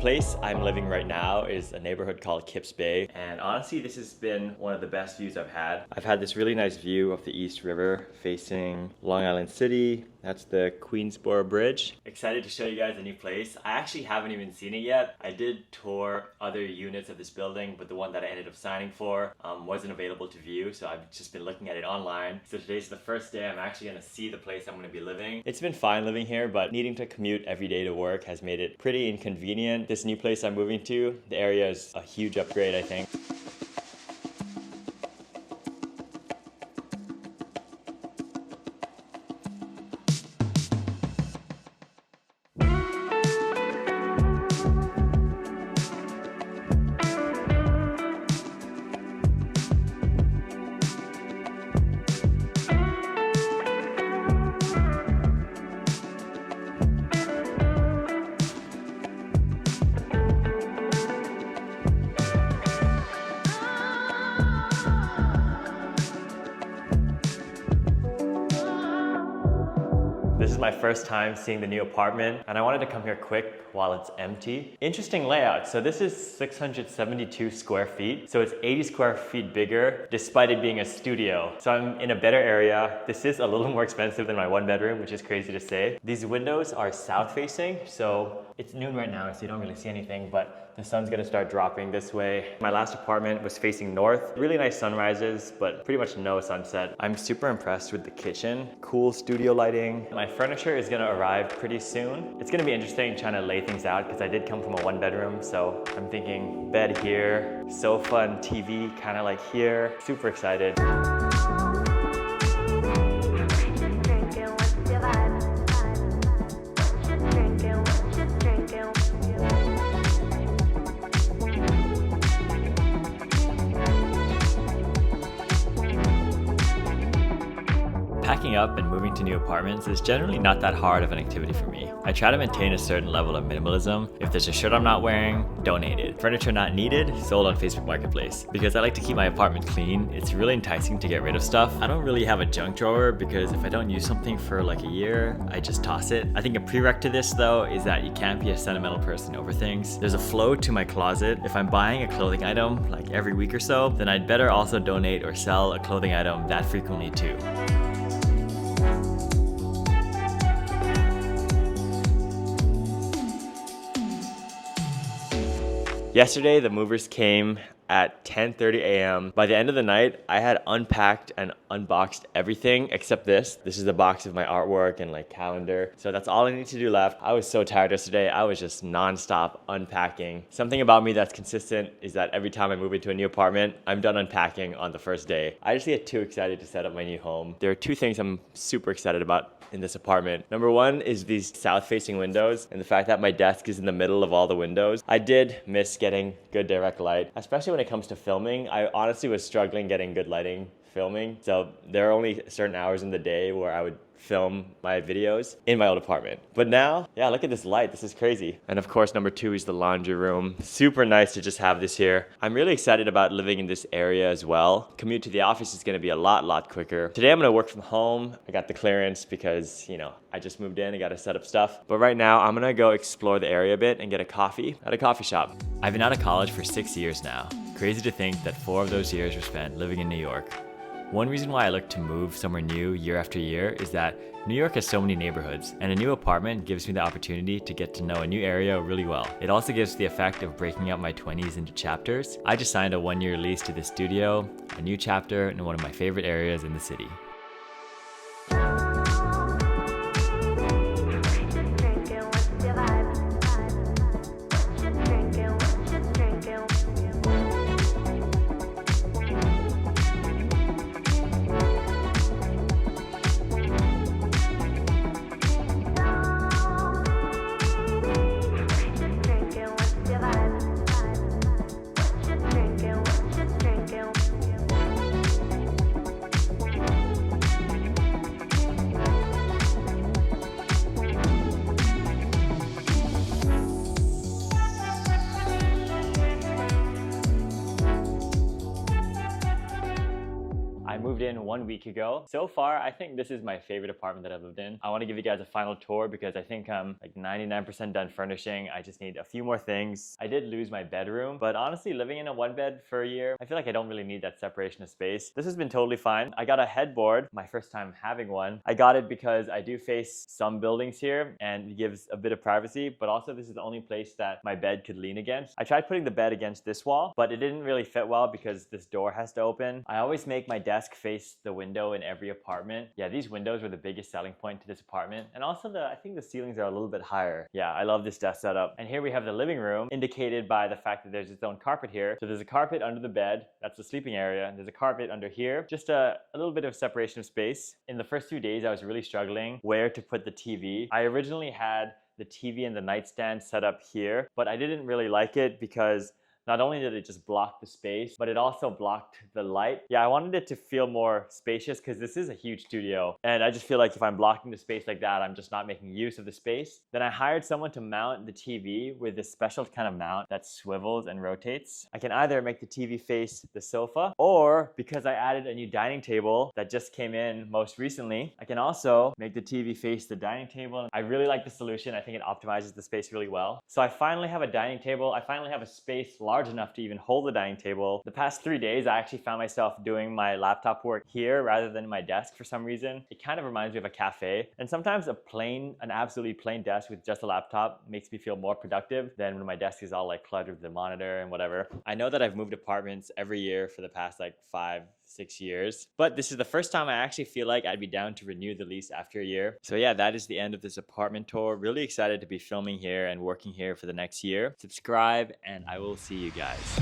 place I'm living right now is a neighborhood called Kips Bay, and honestly this has been one of the best views I've had. I've had this really nice view of the East River facing Long Island City. That's the Queensboro Bridge. Excited to show you guys a new place. I actually haven't even seen it yet. I did tour other units of this building, but the one that I ended up signing for wasn't available to view, so I've just been looking at it online. So today's the first day I'm actually gonna see the place I'm gonna be living. It's been fine living here, but needing to commute every day to work has made it pretty inconvenient. This new place I'm moving to, the area is a huge upgrade, I think. This is my first time seeing the new apartment, and I wanted to come here quick while it's empty. Interesting layout. So this is 672 square feet. So it's 80 square feet bigger despite it being a studio. So I'm in a better area. This is a little more expensive than my one bedroom, which is crazy to say. These windows are south facing. So it's noon right now, so you don't really see anything, but the sun's gonna start dropping this way. My last apartment was facing north. Really nice sunrises, but pretty much no sunset. I'm super impressed with the kitchen. Cool studio lighting. My furniture is gonna arrive pretty soon. It's gonna be interesting trying to lay things out because I did come from a one bedroom, so I'm thinking bed here, sofa and TV kind of like here. Super excited. Packing up and moving to new apartments is generally not that hard of an activity for me. I try to maintain a certain level of minimalism. If there's a shirt I'm not wearing, donate it. Furniture not needed, sold on Facebook Marketplace. Because I like to keep my apartment clean, it's really enticing to get rid of stuff. I don't really have a junk drawer because if I don't use something for like a year, I just toss it. I think a prereq to this though is that you can't be a sentimental person over things. There's a flow to my closet. If I'm buying a clothing item like every week or so, then I'd better also donate or sell a clothing item that frequently too. Yesterday, the movers came at 10:30 a.m. By the end of the night, I had unpacked and unboxed everything except this. This is the box of my artwork and like calendar. So that's all I need to do left. I was so tired yesterday. I was just nonstop unpacking. Something about me that's consistent is that every time I move into a new apartment, I'm done unpacking on the first day. I just get too excited to set up my new home. There are two things I'm super excited about in this apartment. Number one is these south-facing windows and the fact that my desk is in the middle of all the windows. I did miss getting good direct light, especially when it comes to filming. I honestly was struggling getting good lighting filming. So there are only certain hours in the day where I would film my videos in my old apartment. But now, yeah, look at this light. This is crazy. And of course, number two is the laundry room. Super nice to just have this here. I'm really excited about living in this area as well. Commute to the office is gonna be a lot quicker. Today I'm gonna work from home. I got the clearance because, you know, I just moved in, I gotta set up stuff. But right now, I'm gonna go explore the area a bit and get a coffee at a coffee shop. I've been out of college for 6 years now. Crazy to think that 4 of those years were spent living in New York. One reason why I look to move somewhere new year after year is that New York has so many neighborhoods, and a new apartment gives me the opportunity to get to know a new area really well. It also gives the effect of breaking up my 20s into chapters. I just signed a 1-year lease to this studio, a new chapter in one of my favorite areas in the city. I moved in 1 week ago. So far, I think this is my favorite apartment that I've lived in. I want to give you guys a final tour because I think I'm like 99% done furnishing. I just need a few more things. I did lose my bedroom, but honestly, living in a one bed for a year, I feel like I don't really need that separation of space. This has been totally fine. I got a headboard, my first time having one. I got it because I do face some buildings here and it gives a bit of privacy, but also this is the only place that my bed could lean against. I tried putting the bed against this wall, but it didn't really fit well because this door has to open. I always make my desk face the window in every apartment. Yeah, these windows were the biggest selling point to this apartment. And also I think the ceilings are a little bit higher. Yeah, I love this desk setup. And here we have the living room, indicated by the fact that there's its own carpet here. So there's a carpet under the bed, that's the sleeping area. And there's a carpet under here, just a little bit of separation of space. In the first 2 days, I was really struggling where to put the TV. I originally had the TV and the nightstand set up here, but I didn't really like it because not only did it just block the space, but it also blocked the light. Yeah, I wanted it to feel more spacious because this is a huge studio. And I just feel like if I'm blocking the space like that, I'm just not making use of the space. Then I hired someone to mount the TV with this special kind of mount that swivels and rotates. I can either make the TV face the sofa, or because I added a new dining table that just came in most recently, I can also make the TV face the dining table. I really like the solution. I think it optimizes the space really well. So I finally have a dining table. I finally have a space large enough to even hold the dining table. The past 3 days, I actually found myself doing my laptop work here rather than my desk for some reason. It kind of reminds me of a cafe. And sometimes an absolutely plain desk with just a laptop makes me feel more productive than when my desk is all like cluttered with the monitor and whatever. I know that I've moved apartments every year for the past like 5-6 years, but this is the first time I actually feel like I'd be down to renew the lease after a year. So yeah, that is the end of this apartment tour. Really excited to be filming here and working here for the next year. Subscribe and I will see you guys.